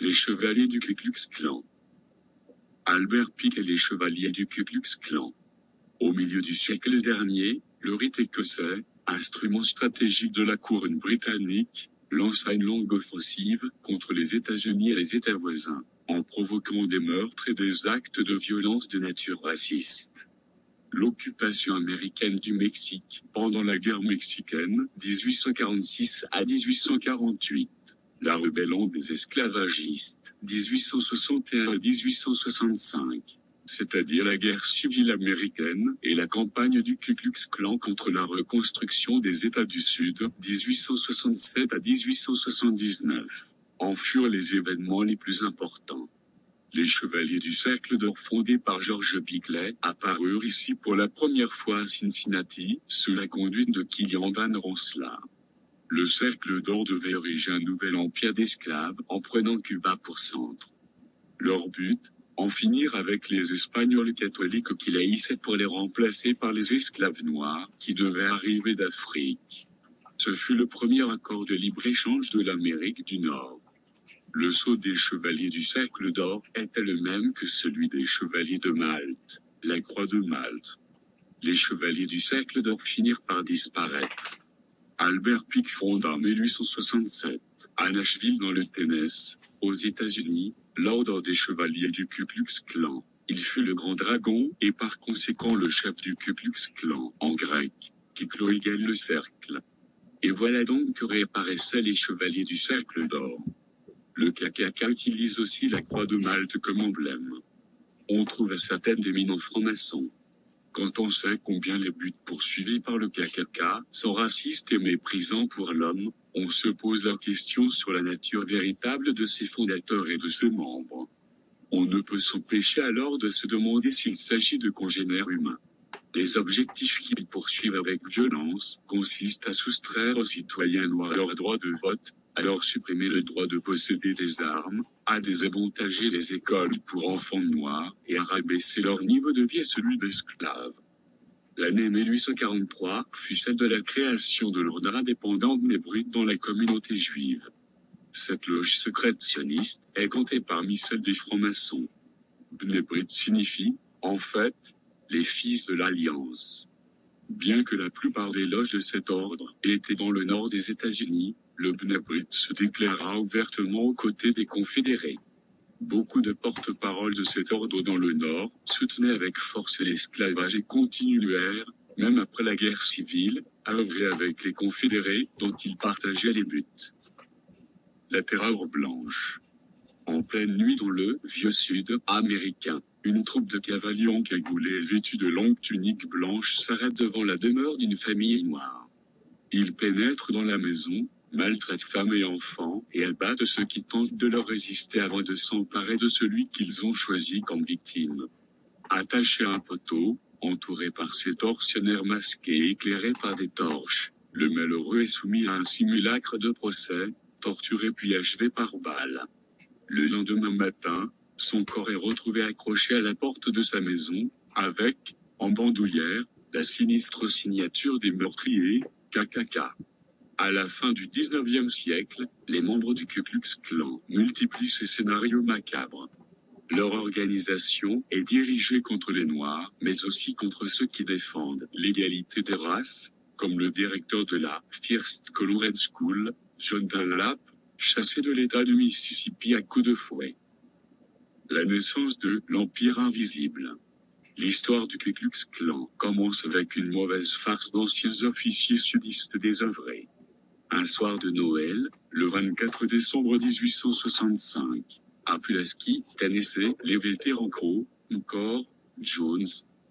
Les chevaliers du Ku Klux Klan. Albert Pike et les chevaliers du Ku Klux Klan. Au milieu du siècle dernier, le rite écossais, instrument stratégique de la couronne britannique, lança une longue offensive contre les États-Unis et les États voisins, en provoquant des meurtres et des actes de violence de nature raciste. L'occupation américaine du Mexique pendant la guerre mexicaine, 1846 à 1848. La rébellion des esclavagistes, 1861 à 1865. C'est-à-dire la guerre civile américaine et la campagne du Ku Klux Klan contre la reconstruction des États du Sud, 1867 à 1879, en furent les événements les plus importants. Les Chevaliers du Cercle d'Or fondés par George Bickley apparurent ici pour la première fois à Cincinnati, sous la conduite de Killian Van Rensselaer. Le Cercle d'Or devait ériger un nouvel empire d'esclaves en prenant Cuba pour centre. Leur but, en finir avec les Espagnols catholiques qui les haïssaient pour les remplacer par les esclaves noirs qui devaient arriver d'Afrique. Ce fut le premier accord de libre-échange de l'Amérique du Nord. Le sceau des Chevaliers du Cercle d'Or était le même que celui des Chevaliers de Malte, la Croix de Malte. Les Chevaliers du Cercle d'Or finirent par disparaître. Albert Pike fonda en 1867, à Nashville dans le Tennessee, aux États-Unis, l'ordre des Chevaliers du Ku Klux Klan. Il fut le grand dragon et par conséquent le chef du Ku Klux Klan, en grec, Kiklo égale le cercle. Et voilà donc que réapparaissaient les Chevaliers du Cercle d'Or. Le KKK utilise aussi la Croix de Malte comme emblème. On trouve à sa tête d'éminents francs-maçons. Quand on sait combien les buts poursuivis par le KKK sont racistes et méprisants pour l'homme, on se pose la question sur la nature véritable de ses fondateurs et de ses membres. On ne peut s'empêcher alors de se demander s'il s'agit de congénères humains. Les objectifs qu'ils poursuivent avec violence consistent à soustraire aux citoyens noirs leur droit de vote, à leur supprimer le droit de posséder des armes, à désavantager les écoles pour enfants noirs et à rabaisser leur niveau de vie à celui d'esclaves. L'année 1843 fut celle de la création de l'ordre indépendant Bnei Brit dans la communauté juive. Cette loge secrète sioniste est comptée parmi celles des francs-maçons. Bnei Brit signifie, en fait, les fils de l'Alliance. Bien que la plupart des loges de cet ordre étaient dans le nord des États-Unis, le Bnei Brit se déclara ouvertement aux côtés des Confédérés. Beaucoup de porte-paroles de cet ordre dans le Nord soutenaient avec force l'esclavage et continuèrent, même après la guerre civile, à œuvrer avec les Confédérés dont ils partageaient les buts. La terreur blanche. En pleine nuit dans le vieux Sud américain, une troupe de cavaliers encagoulés et vêtus de longues tuniques blanches s'arrête devant la demeure d'une famille noire. Ils pénètrent dans la maison, maltraitent femmes et enfants, et abattent ceux qui tentent de leur résister avant de s'emparer de celui qu'ils ont choisi comme victime. Attaché à un poteau, entouré par ses tortionnaires masqués et éclairés par des torches, le malheureux est soumis à un simulacre de procès, torturé puis achevé par balle. Le lendemain matin, son corps est retrouvé accroché à la porte de sa maison, avec, en bandoulière, la sinistre signature des meurtriers, KKK. À la fin du 19e siècle, les membres du Ku Klux Klan multiplient ces scénarios macabres. Leur organisation est dirigée contre les Noirs, mais aussi contre ceux qui défendent l'égalité des races, comme le directeur de la First Colored School, John Dunlap, chassé de l'État du Mississippi à coups de fouet. La naissance de l'Empire invisible. L'histoire du Ku Klux Klan commence avec une mauvaise farce d'anciens officiers sudistes désœuvrés. Un soir de Noël, le 24 décembre 1865, à Pulaski, Tennessee, les vétérans Crow, McCord, Jones,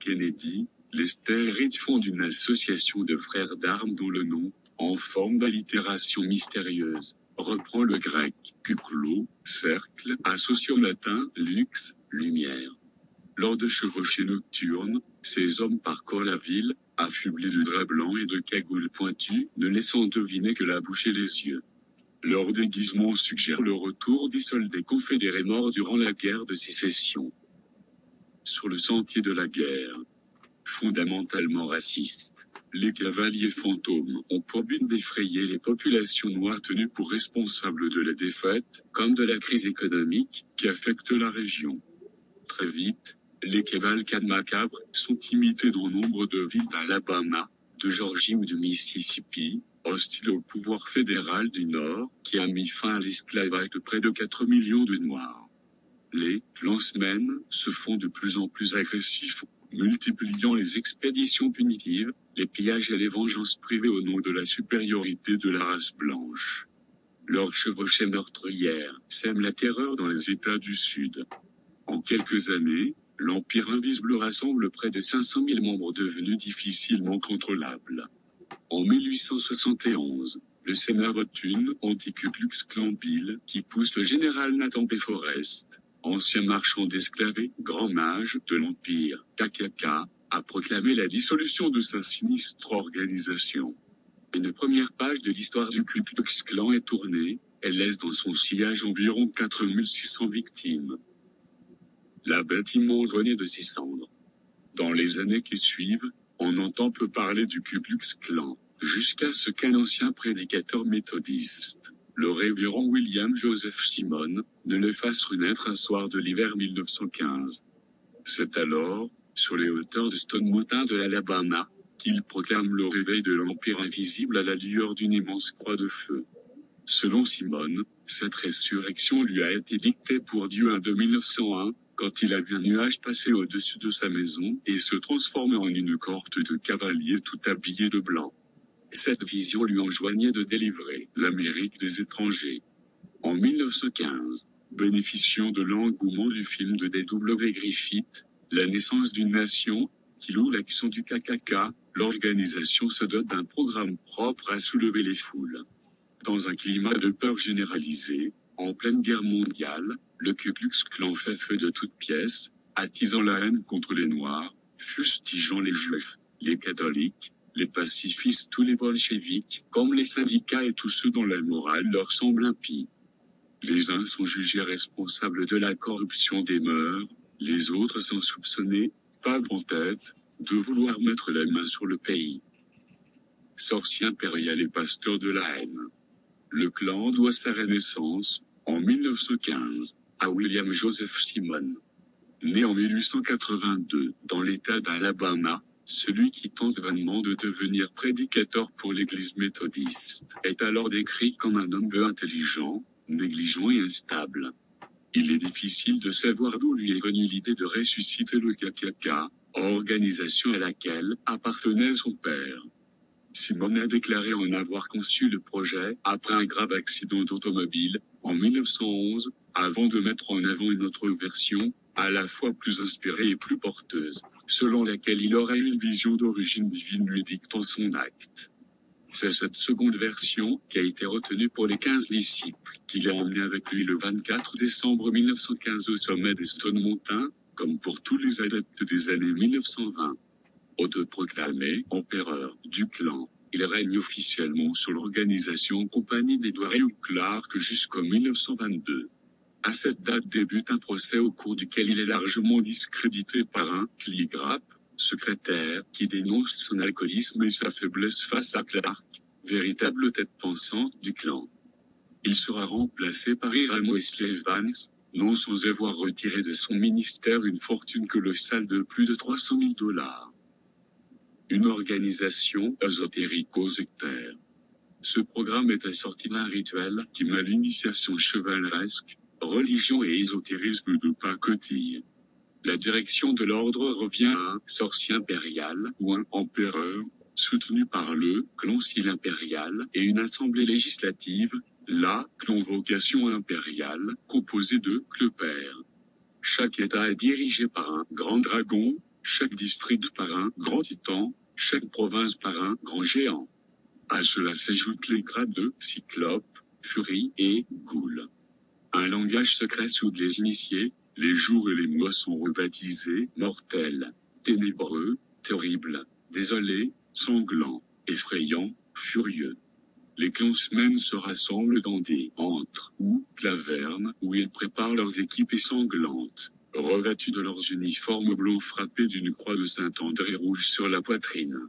Kennedy, Lester Reed fondent une association de frères d'armes dont le nom, en forme d'allitération mystérieuse, reprend le grec, kuklo, cercle, associé au latin, lux, lumière. Lors de chevauchées nocturnes, ces hommes parcourent la ville, affublés de draps blancs et de cagoules pointues, ne laissant deviner que la bouche et les yeux. Leur déguisement suggère le retour des soldats confédérés morts durant la guerre de sécession. Sur le sentier de la guerre. Fondamentalement raciste, les cavaliers fantômes ont pour but d'effrayer les populations noires tenues pour responsables de la défaite, comme de la crise économique, qui affecte la région. Très vite, les cavalcades macabres sont imitées dans nombre de villes d'Alabama, de Georgie ou du Mississippi, hostiles au pouvoir fédéral du Nord, qui a mis fin à l'esclavage de près de 4 millions de Noirs. Les Klansmen se font de plus en plus agressifs, multipliant les expéditions punitives, les pillages et les vengeances privées au nom de la supériorité de la race blanche. Leurs chevauchées meurtrières sèment la terreur dans les États du Sud. En quelques années, l'Empire invisible rassemble près de 500 000 membres devenus difficilement contrôlables. En 1871, le Sénat vote une anti-Ku Klux Klan Bill qui pousse le général Nathan P. Forrest, ancien marchand d'esclaves et grand mage de l'Empire, KKK, à proclamer la dissolution de sa sinistre organisation. Une première page de l'histoire du Ku Klux Klan est tournée, elle laisse dans son sillage environ 4600 victimes. La bête immonde renaît de ses cendres. Dans les années qui suivent, on entend peu parler du Ku Klux Klan, jusqu'à ce qu'un ancien prédicateur méthodiste, le révérend William Joseph Simon, ne le fasse renaître un soir de l'hiver 1915. C'est alors, sur les hauteurs de Stone Mountain de l'Alabama, qu'il proclame le réveil de l'Empire invisible à la lueur d'une immense croix de feu. Selon Simon, cette résurrection lui a été dictée pour Dieu de 1901, quand il a vu un nuage passer au-dessus de sa maison et se transformer en une cohorte de cavaliers tout habillés de blanc. Cette vision lui enjoignait de délivrer l'Amérique des étrangers. En 1915, bénéficiant de l'engouement du film de D.W. Griffith, La naissance d'une nation, qui loue l'action du KKK, l'organisation se dote d'un programme propre à soulever les foules. Dans un climat de peur généralisée, en pleine guerre mondiale, le Ku Klux Klan fait feu de toutes pièces, attisant la haine contre les Noirs, fustigeant les Juifs, les catholiques, les pacifistes ou les bolcheviks, comme les syndicats et tous ceux dont la morale leur semble impie. Les uns sont jugés responsables de la corruption des mœurs, les autres sont soupçonnés, pas en tête, de vouloir mettre la main sur le pays. Sorcier impérial et pasteur de la haine. Le clan doit sa renaissance, en 1915, à William Joseph Simon. Né en 1882, dans l'État d'Alabama, celui qui tente vainement de devenir prédicateur pour l'Église méthodiste est alors décrit comme un homme peu intelligent, négligent et instable. Il est difficile de savoir d'où lui est venue l'idée de ressusciter le KKK, organisation à laquelle appartenait son père. Simon a déclaré en avoir conçu le projet après un grave accident d'automobile, en 1911, avant de mettre en avant une autre version, à la fois plus inspirée et plus porteuse, selon laquelle il aurait une vision d'origine divine lui dictant son acte. C'est cette seconde version qui a été retenue pour les 15 disciples, qu'il a emmené avec lui le 24 décembre 1915 au sommet des Stone Mountain, comme pour tous les adeptes des années 1920. Autoproclamé empereur du clan, il règne officiellement sur l'organisation en compagnie d'Edward Hugh Clark jusqu'en 1922. À cette date débute un procès au cours duquel il est largement discrédité par un Clay Grapp, secrétaire, qui dénonce son alcoolisme et sa faiblesse face à Clark, véritable tête pensante du clan. Il sera remplacé par Hiram Wesley Evans, non sans avoir retiré de son ministère une fortune colossale de plus de 300 000 $. Une organisation ésotérico-sectaire. Ce programme est assorti d'un rituel qui mêle l'initiation chevaleresque, religion et ésotérisme de pacotille. La direction de l'ordre revient à un sorcier impérial ou un empereur, soutenu par le Concile impérial et une assemblée législative, la Convocation impériale, composée de clercs. Chaque État est dirigé par un grand dragon, chaque district par un grand titan, chaque province par un grand géant. À cela s'ajoutent les grades de cyclope, furie et ghoul. Un langage secret soude les initiés, les jours et les mois sont rebaptisés mortels, ténébreux, terribles, désolés, sanglants, effrayants, furieux. Les Klansmen se rassemblent dans des antres ou cavernes où ils préparent leurs équipes sanglantes, revêtus de leurs uniformes blancs frappés d'une croix de Saint-André rouge sur la poitrine.